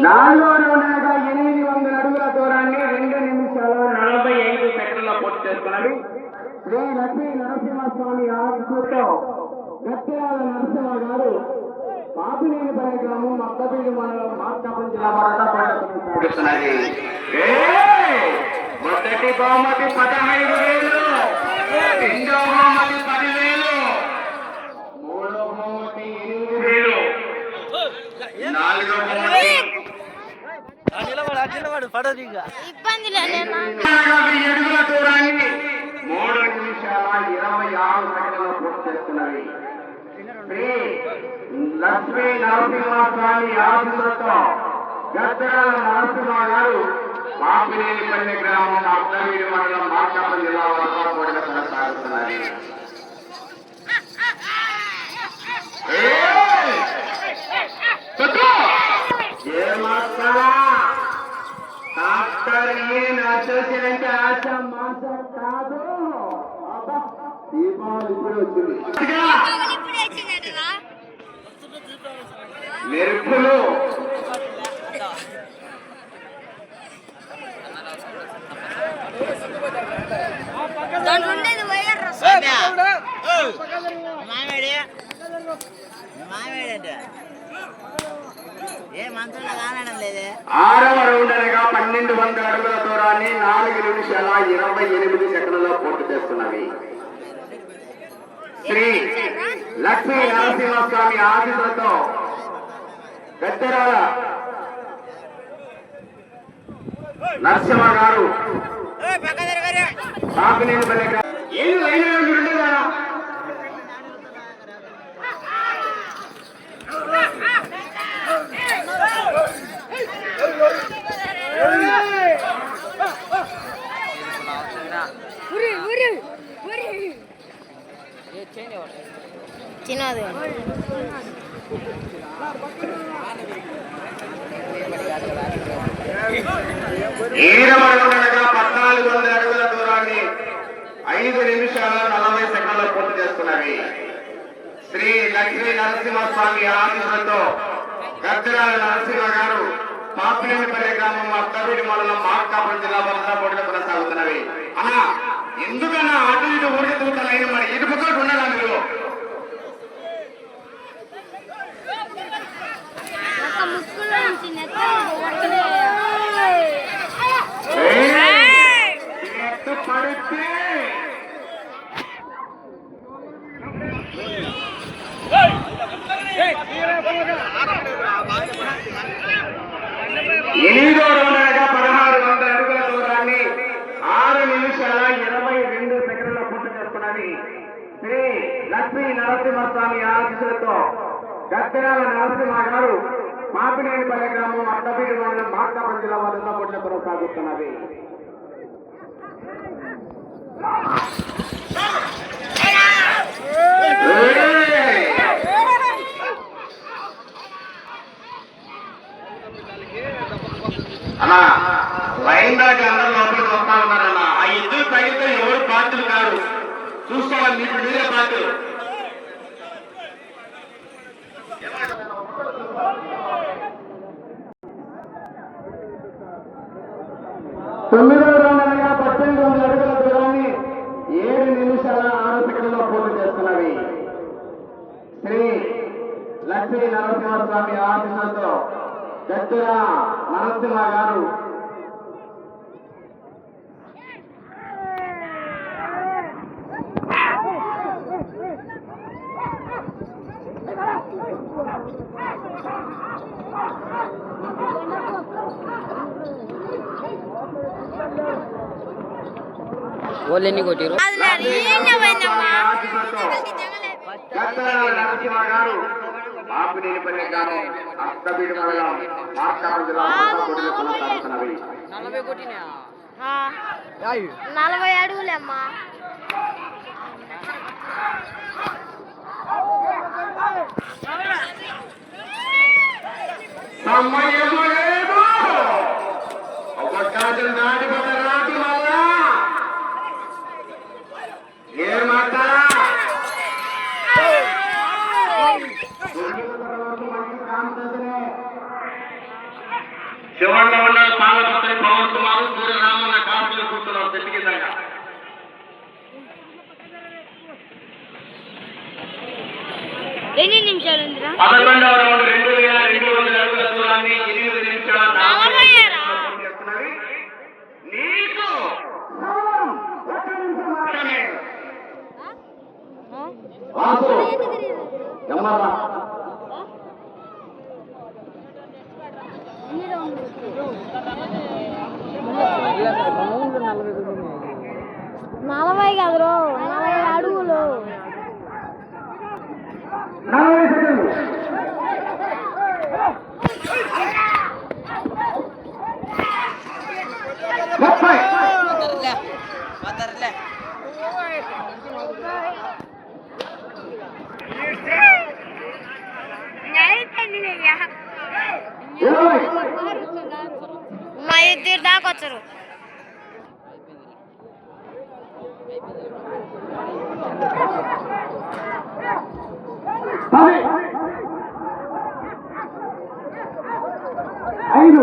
నాలుగో రౌండ్గా 800 అడుగుల దూరాన్ని 2 నిమిషాల 45 సెకండ్లలో పూర్తి చేసుకున్నది. శ్రీ లక్ష్మీ నరసింహస్వామి ఆశీస్సులతో గత్యాల నరసింహ గారు పాపినేనిపల్లి గ్రామం మద్దపీడి మండలం మార్కాపురం జిల్లా కొనసాగుతున్నది. మొదటి బహుమతి 15,000, రెండో బహుమతి 10,000, మూడో బహుమతి 8,000, నాలుగో బహుమతి 7 అడుగుల దూరాన్ని 3 నిమిషాల 26 సెకండ్లలో పూర్తి చేస్తున్నది. శ్రీ లక్ష్మీ నరసింహస్వామి ఆశీస్సులతో గద్దరాల నరసింహ గారు పాపినేనిపల్లి గ్రామం అద్దవీడి మండలం మార్కాపురం జిల్లా వరకు పోటీల కొనసాగుతున్నది. అసోసియేట్ ఆశ మాస కాదు, దీపావళి ఇప్పుడే వచ్చింది. మెరుపులు ఆరవ రౌండ్ అనగా 1200 అడుగుల దూరాన్ని 4 నిమిషాల 28 సెకండ్లలో పూర్తి చేస్తున్నవి. శ్రీ లక్ష్మీ నరసింహస్వామి ఆశీస్సులతో గద్దెరాల నరసింహ గారు పాపినేనిపల్లి చిన్నది ఈరవడగా 1400 అడుగుల దూరాన్ని 5 నిమిషాల 40 సెకండ్లలో పూర్తి చేస్తున్నవి. శ్రీ లక్ష్మీ నరసింహస్వామి ఆశీస్సులతో గద్దరాల నరసింహ గారు పాపినేనిపల్లి గ్రామం అద్దవీడి మండలం మార్కాపురం జిల్లా వరకు పోటీలు కొనసాగుతున్నవి. అన్నా ఎందుకన్నా అటు ఇటు ఊరికి తూతలైన మరి ఇటు పక్కన ఉండగా మీరు పడితే ఎనిమిదో రౌండ్గా 1600 అడుగుల దూరాన్ని 6 నిమిషాల 22 సెకండ్లలో పూర్తి చేస్తున్నది. శ్రీ లక్ష్మీ నరసింహస్వామి ఆశీస్సులతో గద్దెరాల నరసింహ గారు పాపినేనిపల్లి గ్రామం అద్దవీడి మండలం మార్కాపురం జిల్లా వద్ద పోటీలు కొనసాగుతున్నది. అన్నా లైన్ దాకా అందరూ లోపలికి వస్తా ఉన్నారన్నా. ఆ ఇద్దరు తగిలితే ఎవరు పార్టీలు కాదు, చూసుకోవాలి. మీకు మీరే పార్టీలు. తొమ్మిదవ రౌండ్ అనగా 1800 అడుగుల దూరాన్ని 7 నిమిషాల 6 సెకండ్లలో పూర్తి చేస్తున్నవి. శ్రీ లక్ష్మీ నరసింహస్వామి ఆశీస్సులతో గద్దెర నరసింహ గారు ఓన్లీ కొట్టిరు నరసింహ గారు పాపినేనిపల్లి గ్రామం అద్దవీడి మండలం మార్కాపురం జిల్లా పోటీలు కొనసాగుతున్నవి. 40 అడుగులేమ్మా. సమయము లేదు, అవకాశం దాటిపోతే రాటి వల్ల ఏమంటారా మంచి కాంపిటీషన్ చివరిలో ఉన్న పాలపత్రి పవన్ కుమార్ సూర్యరామన్న కాసులు కూర్చున్నారు చెట్టు కిందగా. ఎన్ని నిమిషాలు ఉందిరా? 11వ రౌండ్ 2200 అడుగుల దూరాన్ని 8 నిమిషాల 40 సెకన్లలో చేస్తున్నది. నీకు ఒక్క నిమిషం మాత్రమే. రాసు ఎమ్మరా నలభై కాదు 40 అడుగులు 40 సెకండ్లు. ముప్పై. ఇరవై. మా ఇద్దరు దాకా వచ్చారు. పది. 5